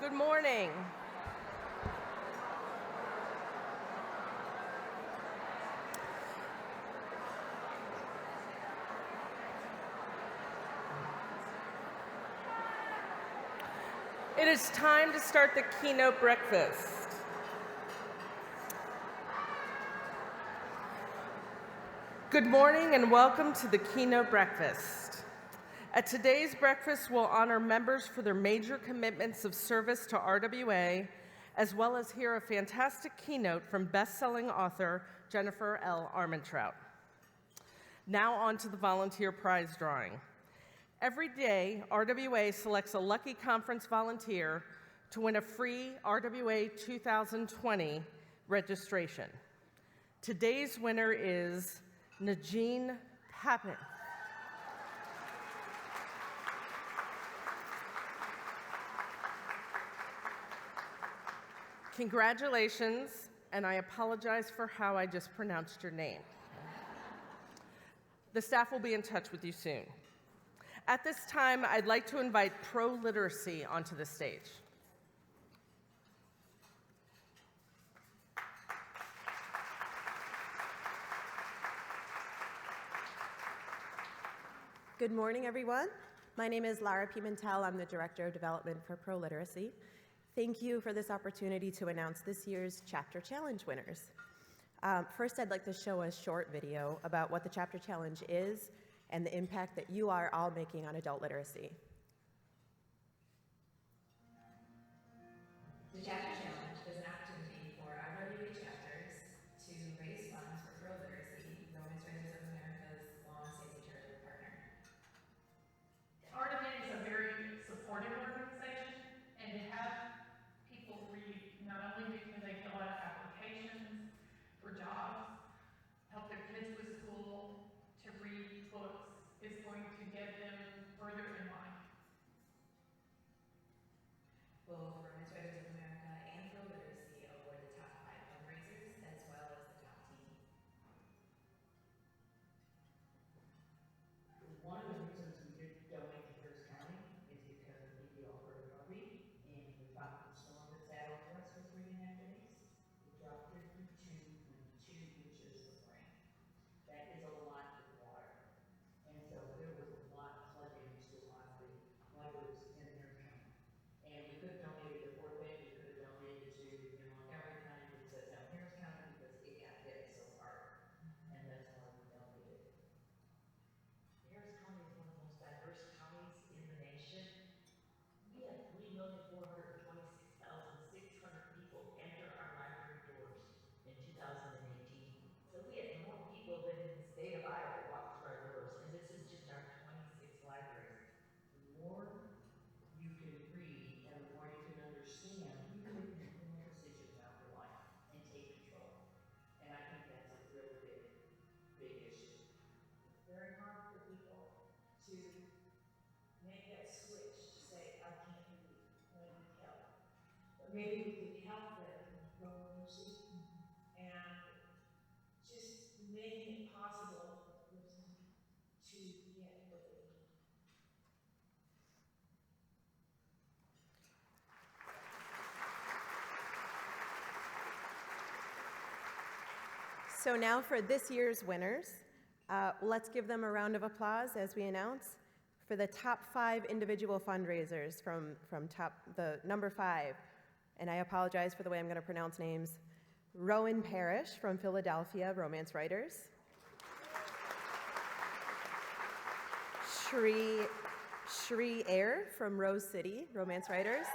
Good morning. It is time to start the Keynote breakfast. Good morning and welcome to the Keynote breakfast. At today's breakfast, we'll honor members for their major commitments of service to RWA, as well as hear a fantastic keynote from best-selling author Jennifer L. Armentrout. Now on to the volunteer prize drawing. Every day, RWA selects a lucky conference volunteer to win a free RWA 2020 registration. Today's winner is Najeen Papin. Congratulations, and I apologize for how I just pronounced your name. The staff will be in touch with you soon. At this time, I'd like to invite Pro Literacy onto the stage. Good morning, everyone. My name is Lara Pimentel. I'm the Director of Development for Pro Literacy. Thank you for this opportunity to announce this year's Chapter Challenge winners. First, I'd like to show a short video about what the Chapter Challenge is and the impact that you are all making on adult literacy. The Chapter Challenge is an opportunity for RWA chapters to raise funds for pro literacy, Rwa Service America's long-standing charitable partner. RWA is a very supportive organization, and to have people read, not only because they fill out applications for jobs, help their kids with school, to read books, is going to get them further in life. Both Rwa Service America and Pro Literacy award the top 5 fundraisers as well as the top team. One of the reasons we did donate to Harris County is because of the Alberta Harvey, and the tropical storm that sat over us for 3.5 days. It dropped 52 inches of rain. That is a lot of water. And so there was a lot of flooding to a lot of the libraries in Harris County. And we could have donated to Fort Bend, we could have donated to Montgomery County, but it says out Harris County because it got hit so hard. And that's why we donated. Harris County is one of the most diverse counties in the nation. We had 3,426,600 people enter our library doors in 2018. So we had more people than in the state of Iowa walk through our doors, and this is just our 26 libraries. The more you can read and the more you can understand, you can make informed decisions about your life and take control. And I think that's a really big issue. It's very hard for people to make that switch to say, I can't read, I need help. But maybe we could help them from literacy and just making it possible for them to get what they need. So now for this year's winners, let's give them a round of applause as we announce. For the top 5 individual fundraisers from the number 5, and I apologize for the way I'm going to pronounce names, Rowan Parrish from Philadelphia, romance writers. Shri Ayer from Rose City, romance writers.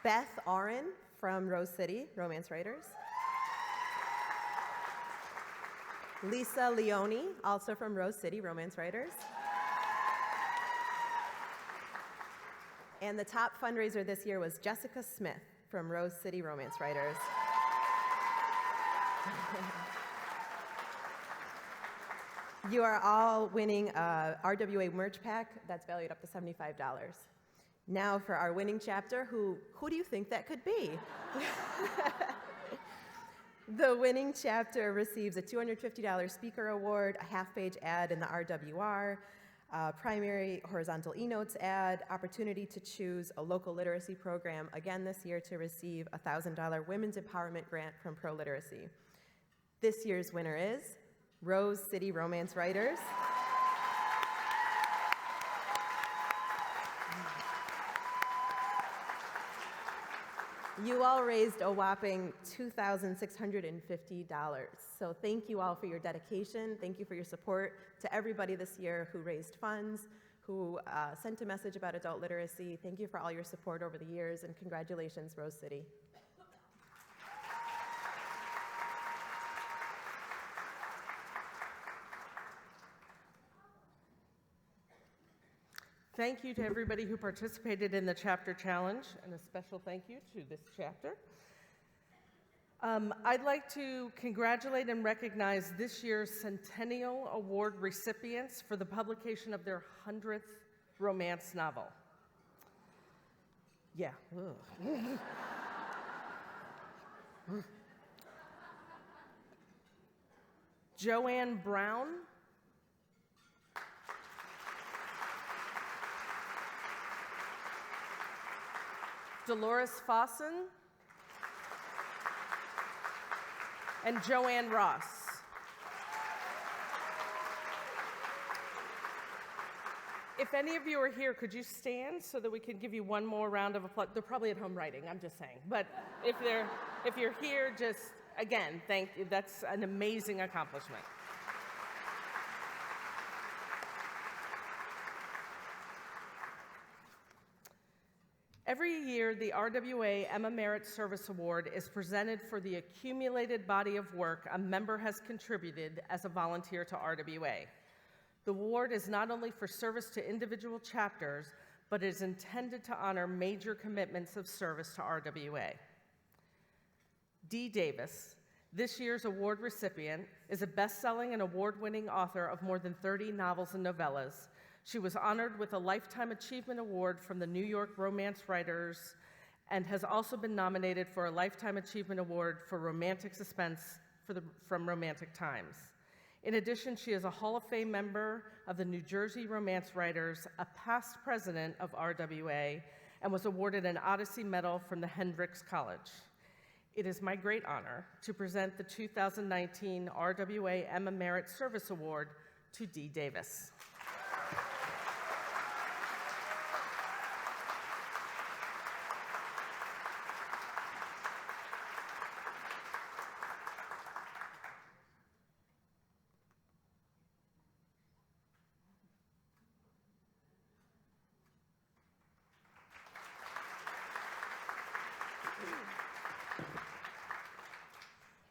Beth Oren from Rose City, romance writers. Lisa Leone, also from Rose City, romance writers. And the top fundraiser this year was Jessica Smith from Rose City, romance writers. You are all winning a RWA merch pack that's valued up to $75. Now for our winning chapter, who do you think that could be? The winning chapter receives a $250 speaker award, a half-page ad in the RWR, Primary horizontal e-notes ad, opportunity to choose a local literacy program, again this year to receive a $1,000 Women's Empowerment Grant from Pro Literacy. This year's winner is Rose City Romance Writers. You all raised a whopping $2,650. So thank you all for your dedication. Thank you for your support. To everybody this year who raised funds, who sent a message about adult literacy, thank you for all your support over the years, and congratulations, Rose City. Thank you to everybody who participated in the chapter challenge, and a special thank you to this chapter. I'd like to congratulate and recognize this year's Centennial Award recipients for the publication of their 100th romance novel. Yeah. Joanne Brown, Dolores Fossen, and Joanne Ross. If any of you are here, could you stand so that we can give you one more round of applause? They're probably at home writing, I'm just saying. But if you're here, just, again, thank you. That's an amazing accomplishment. Every year, the RWA Emma Merit Service Award is presented for the accumulated body of work a member has contributed as a volunteer to RWA. The award is not only for service to individual chapters, but is intended to honor major commitments of service to RWA. Dee Davis, this year's award recipient, is a best-selling and award-winning author of more than 30 novels and novellas. She was honored with a Lifetime Achievement Award from the New York Romance Writers and has also been nominated for a Lifetime Achievement Award for Romantic Suspense from Romantic Times. In addition, she is a Hall of Fame member of the New Jersey Romance Writers, a past president of RWA, and was awarded an Odyssey Medal from the Hendrix College. It is my great honor to present the 2019 RWA Emma Merit Service Award to Dee Davis.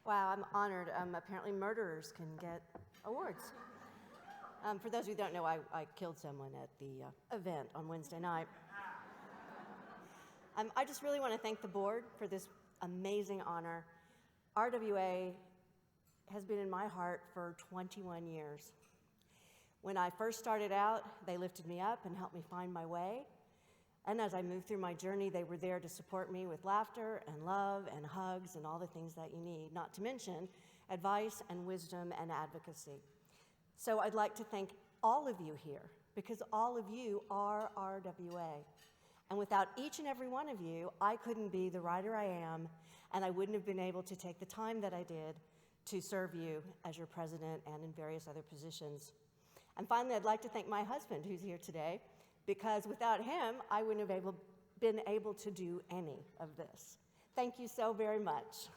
Wow, I'm honored. Apparently murderers can get awards. For those of you who don't know, I killed someone at the event on Wednesday night. I just really want to thank the board for this amazing honor. RWA has been in my heart for 21 years. When I first started out, they lifted me up and helped me find my way. And as I moved through my journey, they were there to support me with laughter and love and hugs and all the things that you need, not to mention advice and wisdom and advocacy. So I'd like to thank all of you here, because all of you are RWA. And without each and every one of you, I couldn't be the writer I am, and I wouldn't have been able to take the time that I did to serve you as your president and in various other positions. And finally, I'd like to thank my husband, who's here today, because without him, I wouldn't have been able to do any of this. Thank you so very much.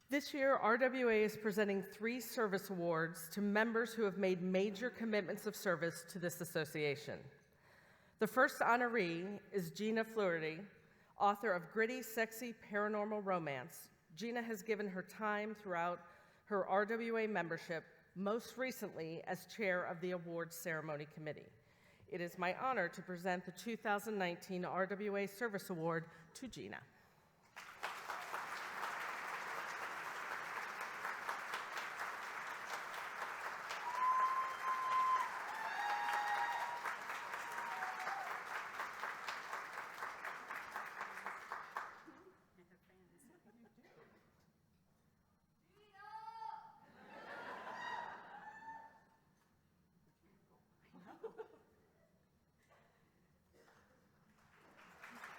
This year, RWA is presenting 3 service awards to members who have made major commitments of service to this association. The first honoree is Gina Fluharty, author of gritty, sexy, paranormal romance. Gina has given her time throughout her RWA membership, most recently as chair of the awards ceremony committee. It is my honor to present the 2019 RWA Service Award to Gina.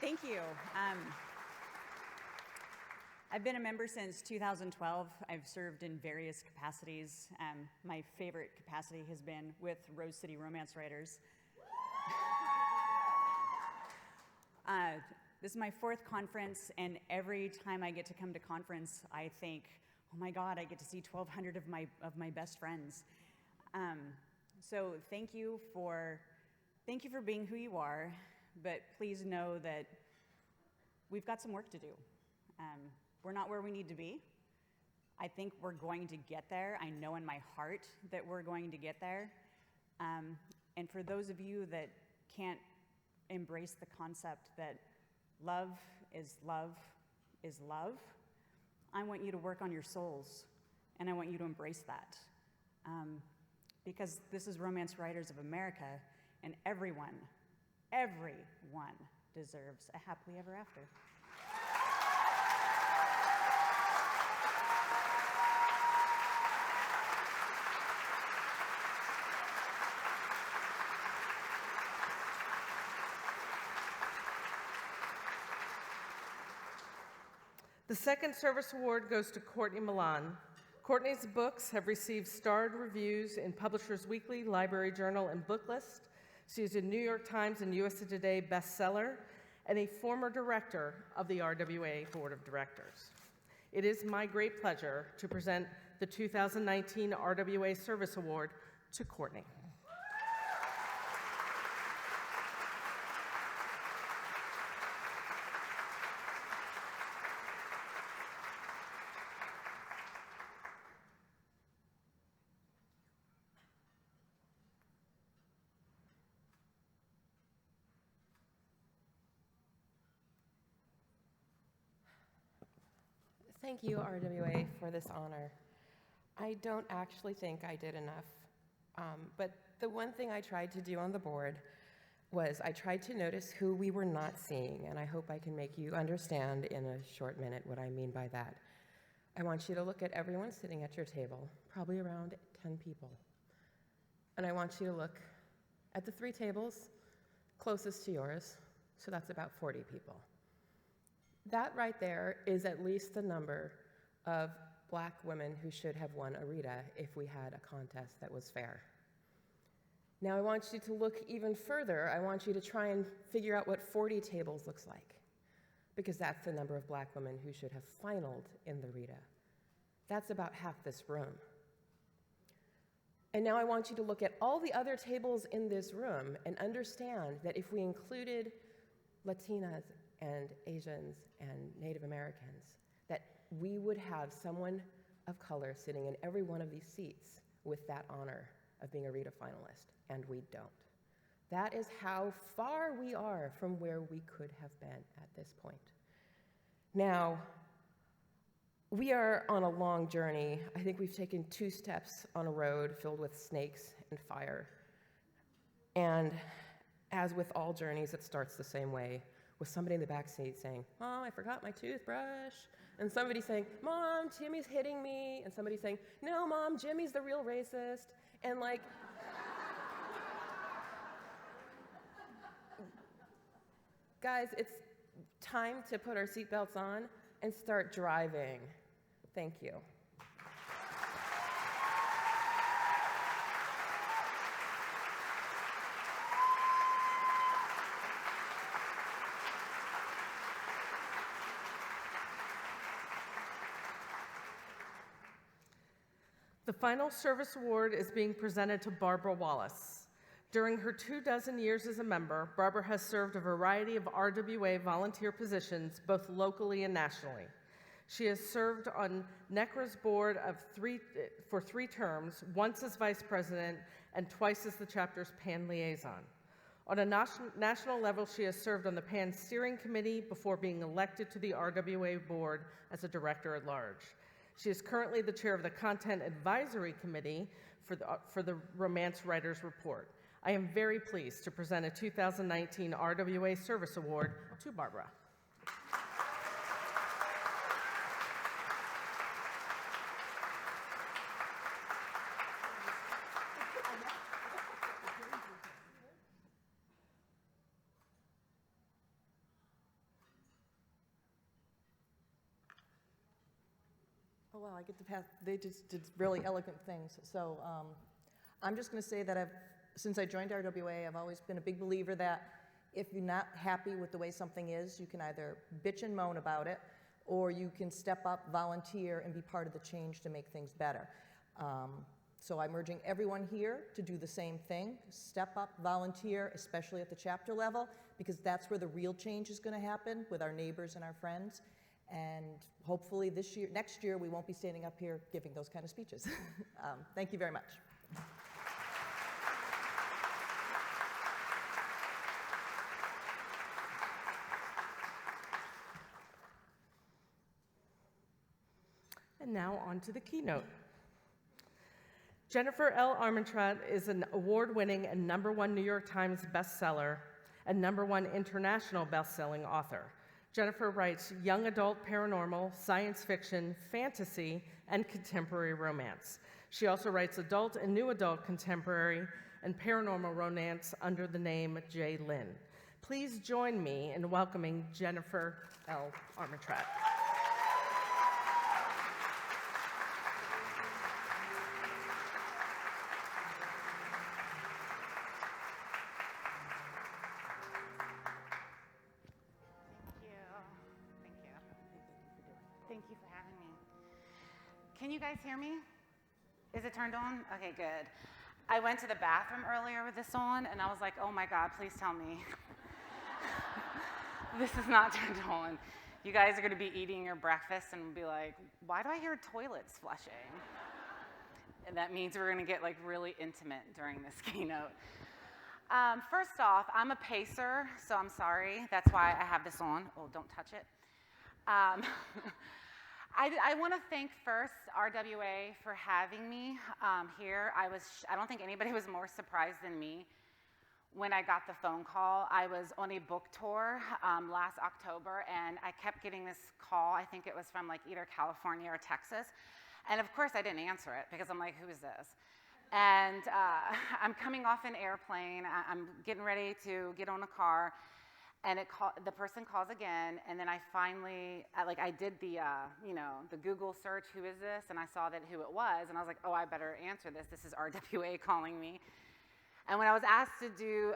Thank you. I've been a member since 2012. I've served in various capacities. My favorite capacity has been with Rose City Romance Writers. This is my 4th conference, and every time I get to come to conference, I think, oh my God, I get to see 1,200 of my best friends. So thank you for being who you are, but please know that we've got some work to do. We're not where we need to be. I think we're going to get there. I know in my heart that we're going to get there. And for those of you that can't embrace the concept that love is love is love, I want you to work on your souls, and I want you to embrace that. Because this is Romance Writers of America, and everyone deserves a happily ever after. The second service award goes to Courtney Milan. Courtney's books have received starred reviews in Publishers Weekly, Library Journal, and Booklist. She is a New York Times and USA Today bestseller and a former director of the RWA Board of Directors. It is my great pleasure to present the 2019 RWA Service Award to Courtney. Thank you, RWA, for this honor. I don't actually think I did enough, but the one thing I tried to do on the board was I tried to notice who we were not seeing, and I hope I can make you understand in a short minute what I mean by that. I want you to look at everyone sitting at your table, probably around 10 people, and I want you to look at the 3 tables closest to yours, so that's about 40 people. That right there is at least the number of Black women who should have won a Rita if we had a contest that was fair. Now I want you to look even further. I want you to try and figure out what 40 tables looks like, because that's the number of Black women who should have finaled in the Rita. That's about half this room. And now I want you to look at all the other tables in this room and understand that if we included Latinas and Asians and Native Americans, that we would have someone of color sitting in every one of these seats with that honor of being a Rita finalist, and we don't. That is how far we are from where we could have been at this point. Now, we are on a long journey. I think we've taken 2 steps on a road filled with snakes and fire. And as with all journeys, it starts the same way, with somebody in the back seat saying, "Mom, I forgot my toothbrush." And somebody saying, "Mom, Jimmy's hitting me." And somebody saying, "No, Mom, Jimmy's the real racist." And like, guys, it's time to put our seatbelts on and start driving. Thank you. The final service award is being presented to Barbara Wallace. During her 24 years as a member, Barbara has served a variety of RWA volunteer positions, both locally and nationally. She has served on NECRA's board for 3 terms, once as vice president and twice as the chapter's PAN liaison. On a national level, she has served on the PAN steering committee before being elected to the RWA board as a director at large. She is currently the chair of the Content Advisory Committee for the Romance Writers Report. I am very pleased to present a 2019 RWA Service Award to Barbara. Oh, wow, I get to pass, they just did really elegant things. So I'm just going to say that since I joined RWA, I've always been a big believer that if you're not happy with the way something is, you can either bitch and moan about it, or you can step up, volunteer, and be part of the change to make things better. So I'm urging everyone here to do the same thing. Step up, volunteer, especially at the chapter level, because that's where the real change is going to happen with our neighbors and our friends. And hopefully next year, we won't be standing up here giving those kind of speeches. Thank you very much. And now on to the keynote. Jennifer L. Armentrout is an award-winning and #1 New York Times bestseller and #1 international best-selling author. Jennifer writes young adult paranormal, science fiction, fantasy, and contemporary romance. She also writes adult and new adult contemporary and paranormal romance under the name J. Lynn. Please join me in welcoming Jennifer L. Armentrout. Thank you for having me. Can you guys hear me? Is it turned on? Okay, good. I went to the bathroom earlier with this on, and I was like, oh my God, please tell me. This is not turned on. You guys are gonna be eating your breakfast and be like, why do I hear toilets flushing? And that means we're gonna get like really intimate during this keynote. First off, I'm a pacer, so I'm sorry. That's why I have this on. Oh, don't touch it. I want to thank first RWA for having me here. I don't think anybody was more surprised than me when I got the phone call. I was on a book tour last October, and I kept getting this call. I think it was from like either California or Texas. And of course, I didn't answer it because I'm like, who is this? And I'm coming off an airplane. I'm getting ready to get on a car. And the person calls again, and then I finally, I did the Google search, who is this? And I saw that who it was, and I was like, oh, I better answer this. This is RWA calling me. And when I was asked to do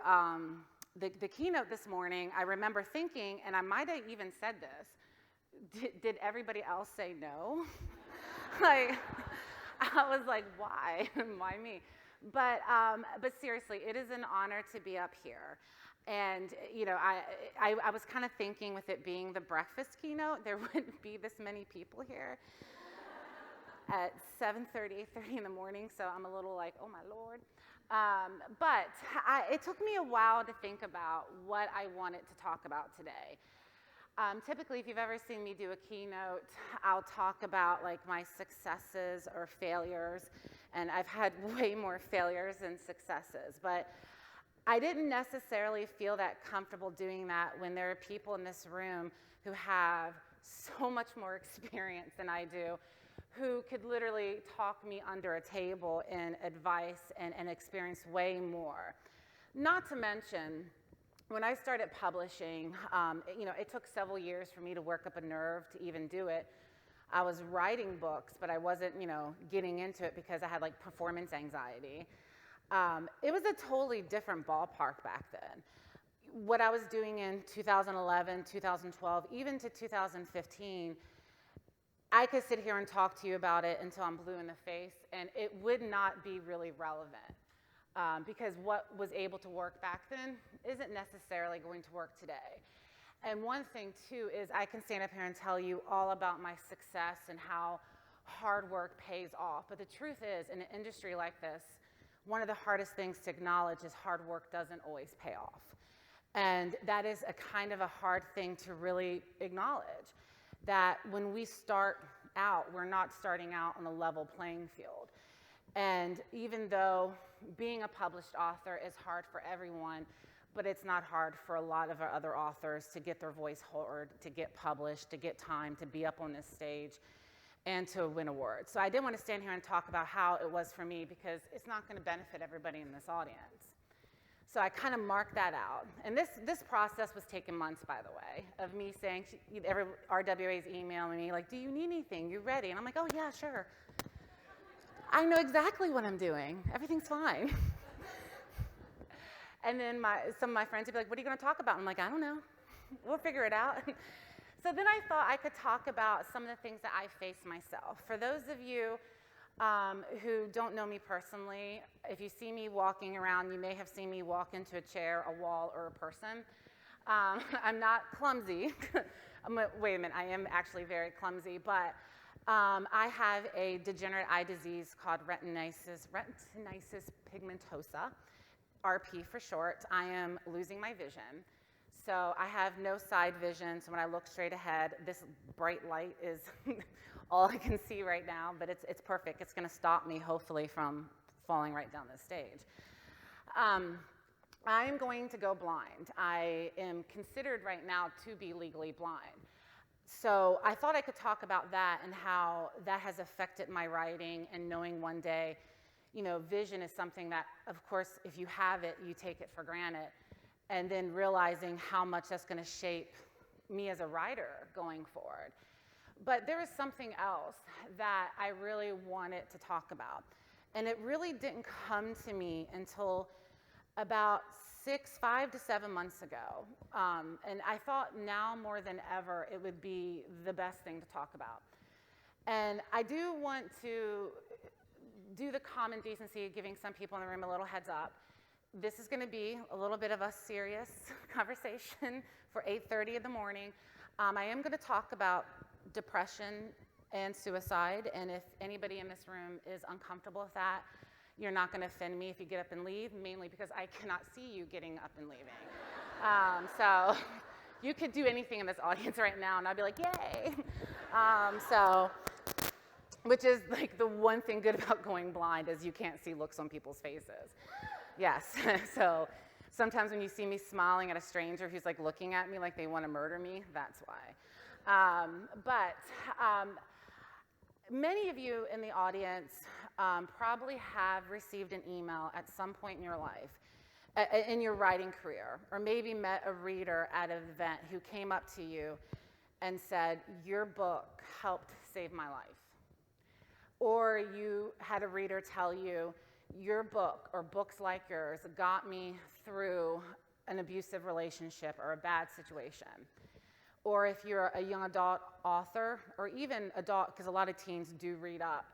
the keynote this morning, I remember thinking, and I might have even said this, did everybody else say no? I was like, why? Why me? But seriously, it is an honor to be up here. And, I was kind of thinking with it being the breakfast keynote, there wouldn't be this many people here at 7:30, 8:30 in the morning, so I'm a little like, oh my Lord. But it took me a while to think about what I wanted to talk about today. Typically, if you've ever seen me do a keynote, I'll talk about like my successes or failures, and I've had way more failures than successes, but I didn't necessarily feel that comfortable doing that when there are people in this room who have so much more experience than I do, who could literally talk me under a table in advice and experience way more. Not to mention, when I started publishing, it took several years for me to work up a nerve to even do it. I was writing books, but I wasn't, getting into it because I had like performance anxiety. It was a totally different ballpark back then. What I was doing in 2011, 2012, even to 2015, I could sit here and talk to you about it until I'm blue in the face, and it would not be really relevant because what was able to work back then isn't necessarily going to work today. And one thing, too, is I can stand up here and tell you all about my success and how hard work pays off. But the truth is, in an industry like this, one of the hardest things to acknowledge is hard work doesn't always pay off. And that is a kind of a hard thing to really acknowledge, that when we start out, we're not starting out on a level playing field. And even though being a published author is hard for everyone, but it's not hard for a lot of our other authors to get their voice heard, to get published, to get time, to be up on this stage, and to win awards. So I did want to stand here and talk about how it was for me because it's not going to benefit everybody in this audience. So I kind of marked that out. And this process was taking months, by the way, of me saying, every RWA's emailing me, like, do you need anything? You ready? And I'm like, oh, yeah, sure. I know exactly what I'm doing. Everything's fine. And then some of my friends would be like, what are you going to talk about? I'm like, I don't know. We'll figure it out. So then I thought I could talk about some of the things that I face myself. For those of you who don't know me personally, if you see me walking around, you may have seen me walk into a chair, a wall, or a person. I'm not clumsy. Wait a minute, I am actually very clumsy, but I have a degenerate eye disease called retinitis pigmentosa, RP for short. I am losing my vision. So I have no side vision, so when I look straight ahead, this bright light is all I can see right now, but it's perfect. It's going to stop me, hopefully, from falling right down the stage. I'm going to go blind. I am considered right now to be legally blind. So I thought I could talk about that and how that has affected my writing, and knowing one day, you know, vision is something that, of course, if you have it, you take it for granted. And then realizing how much that's going to shape me as a writer going forward. But there is something else that I really wanted to talk about. And it really didn't come to me until about 5 to 7 months ago. And I thought now more than ever it would be the best thing to talk about. And I do want to do the common decency of giving some people in the room a little heads up. This is going to be a little bit of a serious conversation for 8:30 in the morning. I am going to talk about depression and suicide, and if anybody in this room is uncomfortable with that, you're not going to offend me if you get up and leave, mainly because I cannot see you getting up and leaving. So you could do anything in this audience right now, and I'd be like, yay! Which is like the one thing good about going blind is you can't see looks on people's faces. Yes, so sometimes when you see me smiling at a stranger who's like looking at me like they want to murder me, that's why. But many of you in the audience probably have received an email at some point in your life, in your writing career, or maybe met a reader at an event who came up to you and said, your book helped save my life. Or you had a reader tell you, your book or books like yours got me through an abusive relationship or a bad situation. Or if you're a young adult author, or even adult, because a lot of teens do read up.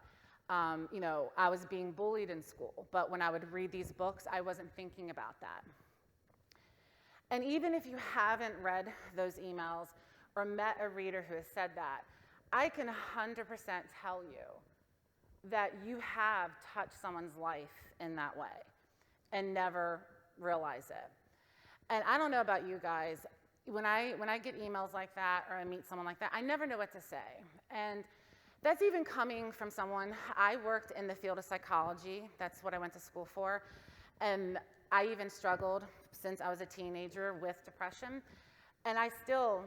You know, I was being bullied in school, but when I would read these books, I wasn't thinking about that. And even if you haven't read those emails or met a reader who has said that, I can 100% tell you that you have touched someone's life in that way and never realize it. And I don't know about you guys, when I get emails like that or I meet someone like that, I never know what to say. And that's even coming from someone, I worked in the field of psychology, that's what I went to school for, and I even struggled since I was a teenager with depression, and I still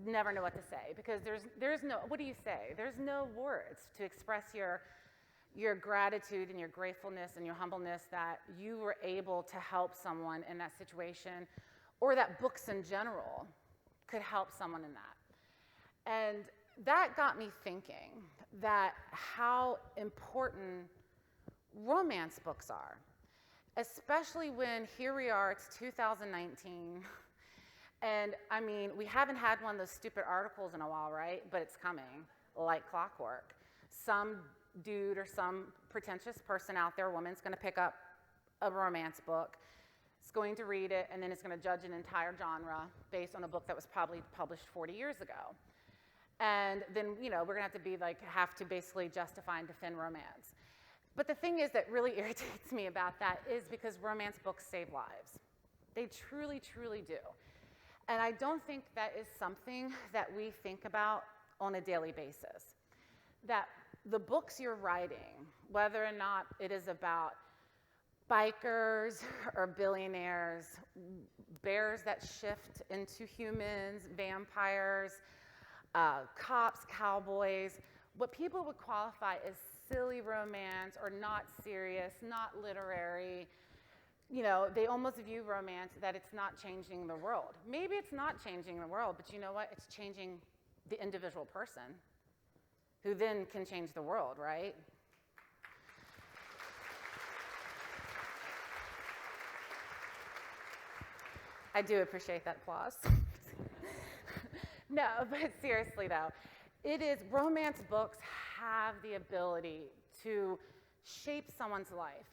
never know what to say, because there's no, what do you say? There's no words to express your gratitude and your gratefulness and your humbleness that you were able to help someone in that situation, or that books in general could help someone in that. And that got me thinking that how important romance books are, especially when here we are, it's 2019, and I mean, we haven't had one of those stupid articles in a while, right? But it's coming, like clockwork. Some dude or some pretentious person out there, woman's going to pick up a romance book, is going to read it, and then it's going to judge an entire genre based on a book that was probably published 40 years ago. And then, you know, we're going to have to basically justify and defend romance. But the thing is that really irritates me about that is because romance books save lives. They truly, truly do. And I don't think that is something that we think about on a daily basis. That the books you're writing, whether or not it is about bikers or billionaires, bears that shift into humans, vampires, cops, cowboys, what people would qualify as silly romance or not serious, not literary, you know, they almost view romance that it's not changing the world. Maybe it's not changing the world, but you know what? It's changing the individual person who then can change the world, right? I do appreciate that applause. No, but seriously though, romance books have the ability to shape someone's life.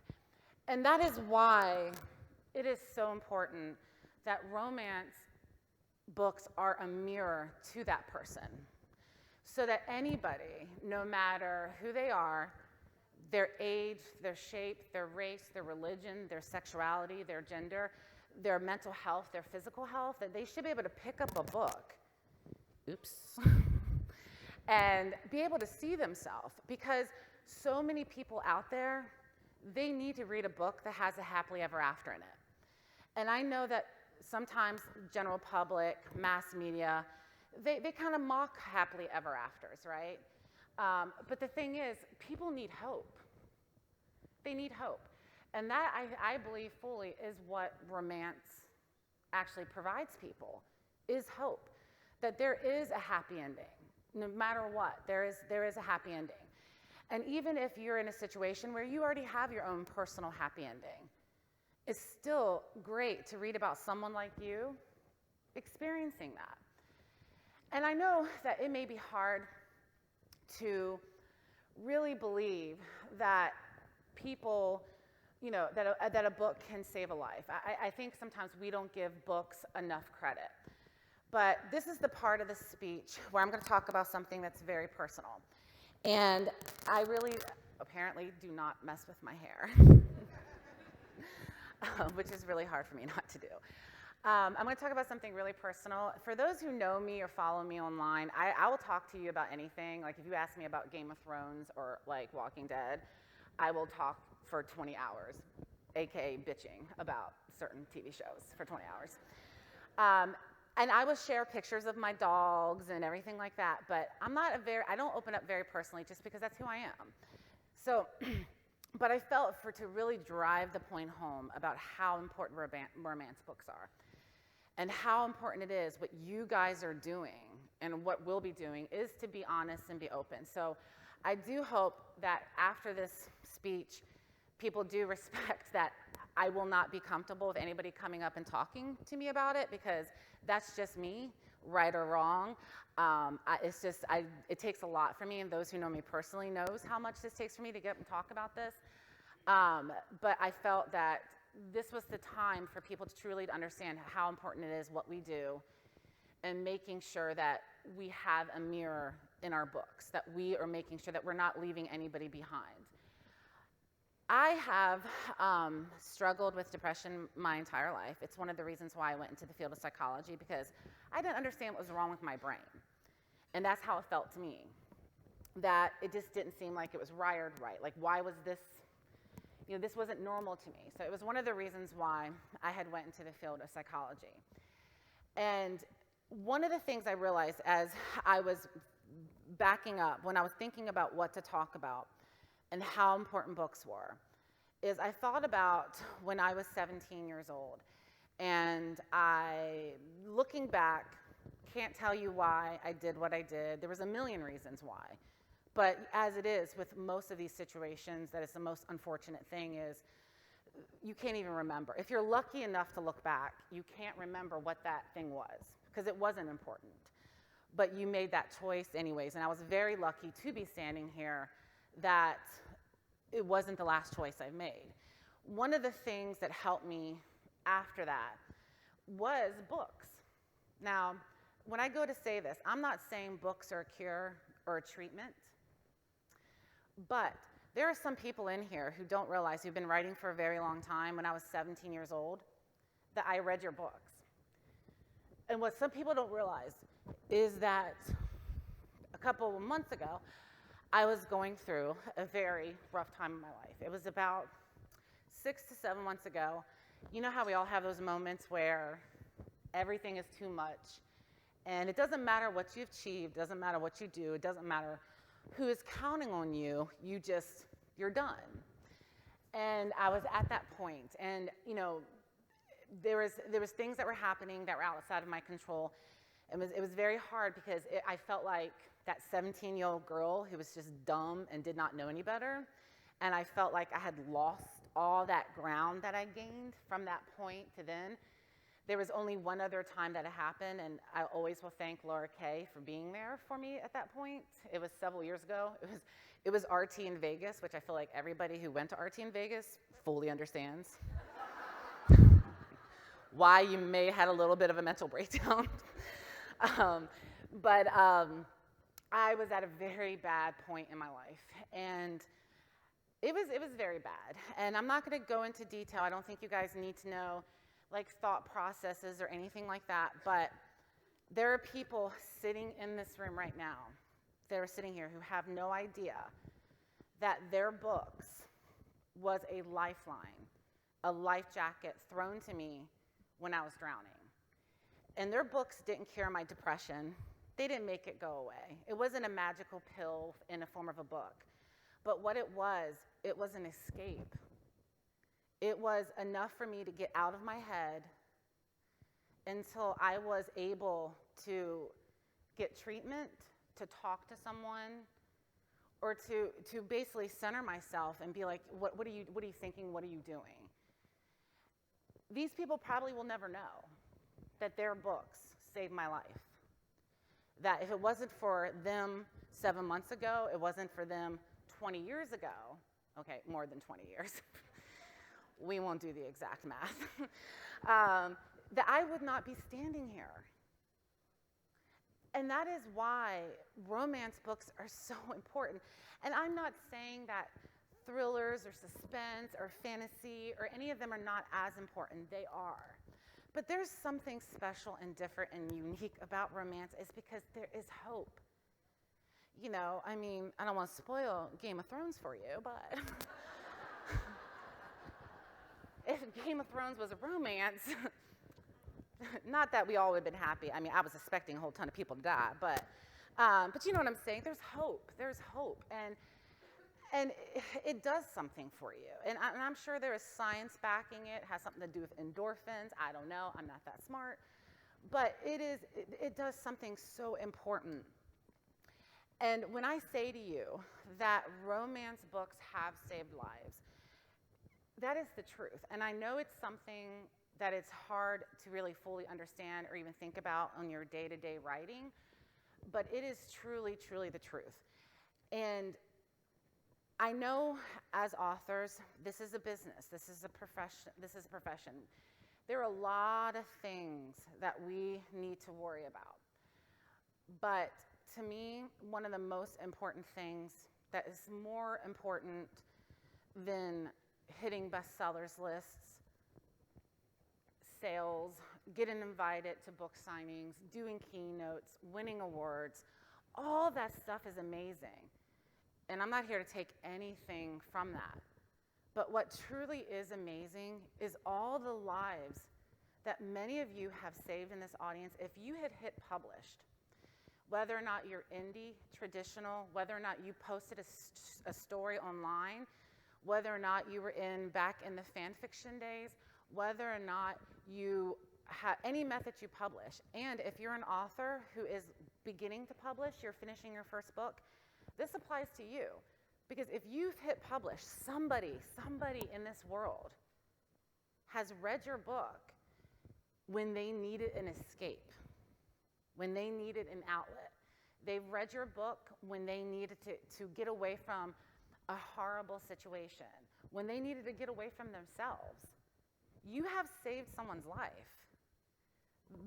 And that is why it is so important that romance books are a mirror to that person. So that anybody, no matter who they are, their age, their shape, their race, their religion, their sexuality, their gender, their mental health, their physical health, that they should be able to pick up a book, and be able to see themselves. Because so many people out there, they need to read a book that has a happily ever after in it. And I know that sometimes general public, mass media, they kind of mock happily ever afters, right? But the thing is, people need hope. They need hope. And that, I believe fully, is what romance actually provides people, is hope. That there is a happy ending. No matter what, there is a happy ending. And even if you're in a situation where you already have your own personal happy ending, it's still great to read about someone like you experiencing that. And I know that it may be hard to really believe that people, you know, that a book can save a life. I think sometimes we don't give books enough credit. But this is the part of the speech where I'm going to talk about something that's very personal. And I really, apparently, do not mess with my hair, which is really hard for me not to do. I'm going to talk about something really personal. For those who know me or follow me online, I will talk to you about anything. Like if you ask me about Game of Thrones or like Walking Dead, I will talk for 20 hours, aka bitching about certain TV shows for 20 hours. And I will share pictures of my dogs and everything like that, but I don't open up very personally just because that's who I am. So, but I felt to really drive the point home about how important romance books are and how important it is what you guys are doing and what we'll be doing is to be honest and be open. So I do hope that after this speech, people do respect that I will not be comfortable with anybody coming up and talking to me about it because that's just me, right or wrong. It takes a lot for me, and those who know me personally knows how much this takes for me to get up and talk about this. But I felt that this was the time for people to truly understand how important it is what we do and making sure that we have a mirror in our books, that we are making sure that we're not leaving anybody behind. I have struggled with depression my entire life. It's one of the reasons why I went into the field of psychology, because I didn't understand what was wrong with my brain. And that's how it felt to me, that it just didn't seem like it was wired right. Like, why was this, this wasn't normal to me. So it was one of the reasons why I had went into the field of psychology. And one of the things I realized as I was backing up, when I was thinking about what to talk about, and how important books were, is I thought about when I was 17 years old. And looking back, can't tell you why I did what I did. There was a million reasons why. But as it is with most of these situations, that is the most unfortunate thing is you can't even remember. If you're lucky enough to look back, you can't remember what that thing was, because it wasn't important. But you made that choice anyways. And I was very lucky to be standing here that it wasn't the last choice I've made. One of the things that helped me after that was books. Now, when I go to say this, I'm not saying books are a cure or a treatment, but there are some people in here who don't realize, who've been writing for a very long time. When I was 17 years old, that I read your books. And what some people don't realize is that a couple of months ago, I was going through a very rough time in my life. It was about 6 to 7 months ago. You know how we all have those moments where everything is too much, and it doesn't matter what you've achieved, doesn't matter what you do, it doesn't matter who is counting on you, you're done. And I was at that point, and you know, there was things that were happening that were outside of my control. It was very hard because I felt like that 17-year-old girl who was just dumb and did not know any better, and I felt like I had lost all that ground that I gained from that point to then. There was only one other time that it happened, and I always will thank Laura Kay for being there for me at that point. It was several years ago. It was RT in Vegas, which I feel like everybody who went to RT in Vegas fully understands why you may have had a little bit of a mental breakdown. But I was at a very bad point in my life, and it was very bad. And I'm not going to go into detail. I don't think you guys need to know like thought processes or anything like that, but there are people sitting in this room right now that are sitting here who have no idea that their books was a lifeline, a life jacket thrown to me when I was drowning. And their books didn't cure my depression. They didn't make it go away. It wasn't a magical pill in the form of a book. But what it was an escape. It was enough for me to get out of my head until I was able to get treatment, to talk to someone, or to basically center myself and be like, what are you thinking? What are you doing? These people probably will never know that their books saved my life. That if it wasn't for them 7 months ago, it wasn't for them 20 years ago, okay, more than 20 years. We won't do the exact math, that I would not be standing here. And that is why romance books are so important. And I'm not saying that thrillers or suspense or fantasy or any of them are not as important. They are. But there's something special and different and unique about romance is because there is hope. You know, I mean, I don't want to spoil Game of Thrones for you, but if Game of Thrones was a romance, not that we all would have been happy. I mean, I was expecting a whole ton of people to die, but you know what I'm saying? There's hope. There's hope, and it does something for you. And I'm sure there is science backing it. It has something to do with endorphins. I don't know. I'm not that smart, but it does something so important. And when I say to you that romance books have saved lives, that is the truth. And I know it's something that it's hard to really fully understand or even think about on your day-to-day writing, but it is truly, truly the truth. And I know as authors, this is a business, this is a profession. There are a lot of things that we need to worry about. But to me, one of the most important things that is more important than hitting bestsellers lists, sales, getting invited to book signings, doing keynotes, winning awards, all that stuff is amazing. And I'm not here to take anything from that. But what truly is amazing is all the lives that many of you have saved in this audience. If you had hit published, whether or not you're indie, traditional, whether or not you posted a story online, whether or not you were back in the fan fiction days, whether or not you have any method you publish, and if you're an author who is beginning to publish, you're finishing your first book, this applies to you. Because if you've hit publish, somebody in this world has read your book when they needed an escape, when they needed an outlet. They've read your book when they needed to get away from a horrible situation, when they needed to get away from themselves. You have saved someone's life.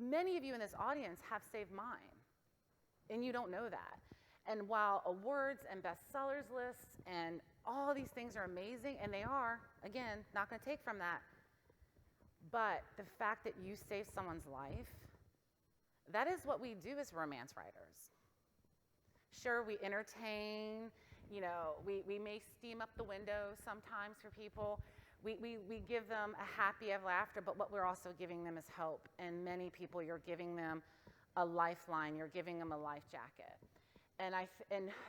Many of you in this audience have saved mine, and you don't know that. And while awards and bestsellers lists and all these things are amazing, and they are, again, not going to take from that, but the fact that you saved someone's life, that is what we do as romance writers. Sure, we entertain, you know, we may steam up the window sometimes for people. We give them a happy ever after, but what we're also giving them is hope. And many people, you're giving them a lifeline. You're giving them a life jacket. And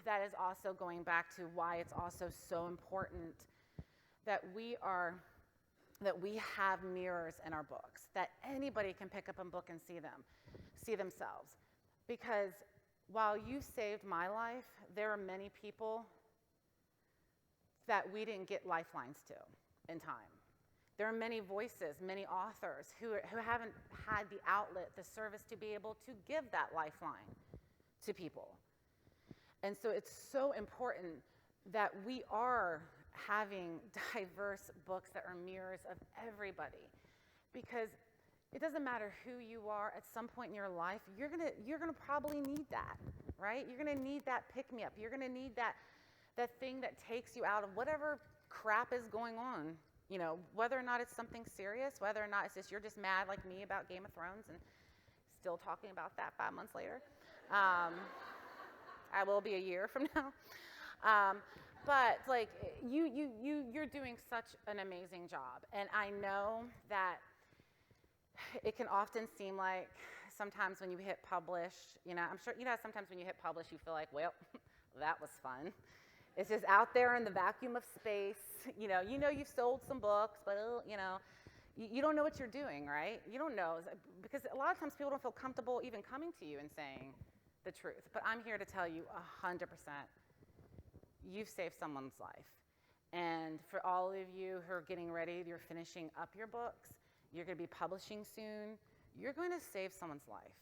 that is also going back to why it's also so important that we have mirrors in our books, that anybody can pick up a book and see themselves. Because while you saved my life, there are many people that we didn't get lifelines to in time. There are many voices, many authors who haven't had the outlet, the service to be able to give that lifeline to people. And so it's so important that we are having diverse books that are mirrors of everybody, because it doesn't matter who you are. At some point in your life, you're gonna probably need that, right? You're gonna need that pick-me-up. You're gonna need that thing that takes you out of whatever crap is going on. You know, whether or not it's something serious, whether or not it's just you're just mad like me about Game of Thrones and still talking about that 5 months later. I will be a year from now. But like you're doing such an amazing job, and I know that it can often seem like sometimes when you hit publish, you know, I'm sure you know sometimes when you hit publish, you feel like, well, that was fun. It's just out there in the vacuum of space. You know you've sold some books, but you know, you don't know what you're doing, right? You don't know, because a lot of times people don't feel comfortable even coming to you and saying the truth. But I'm here to tell you 100%, you've saved someone's life. And for all of you who are getting ready, you're finishing up your books, you're going to be publishing soon, you're going to save someone's life.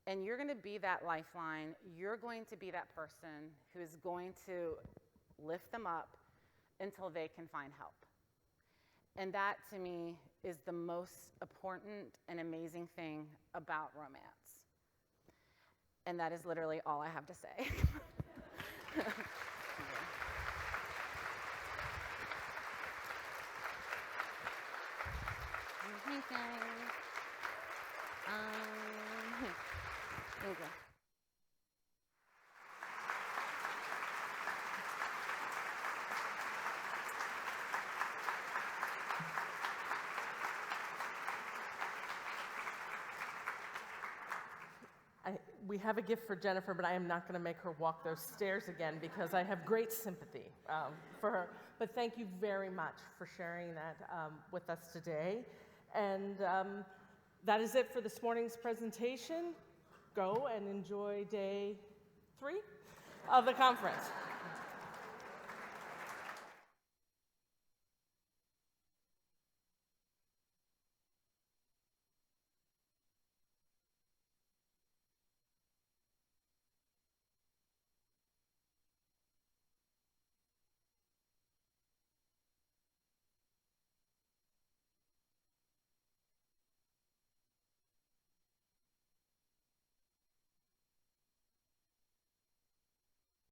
And you're going to be that lifeline. You're going to be that person who is going to lift them up until they can find help. And that, to me, is the most important and amazing thing about romance. And that is literally all I have to say. There you go. We have a gift for Jennifer, but I am not going to make her walk those stairs again because I have great sympathy for her. But thank you very much for sharing that with us today. And that is it for this morning's presentation. Go and enjoy day 3 of the conference.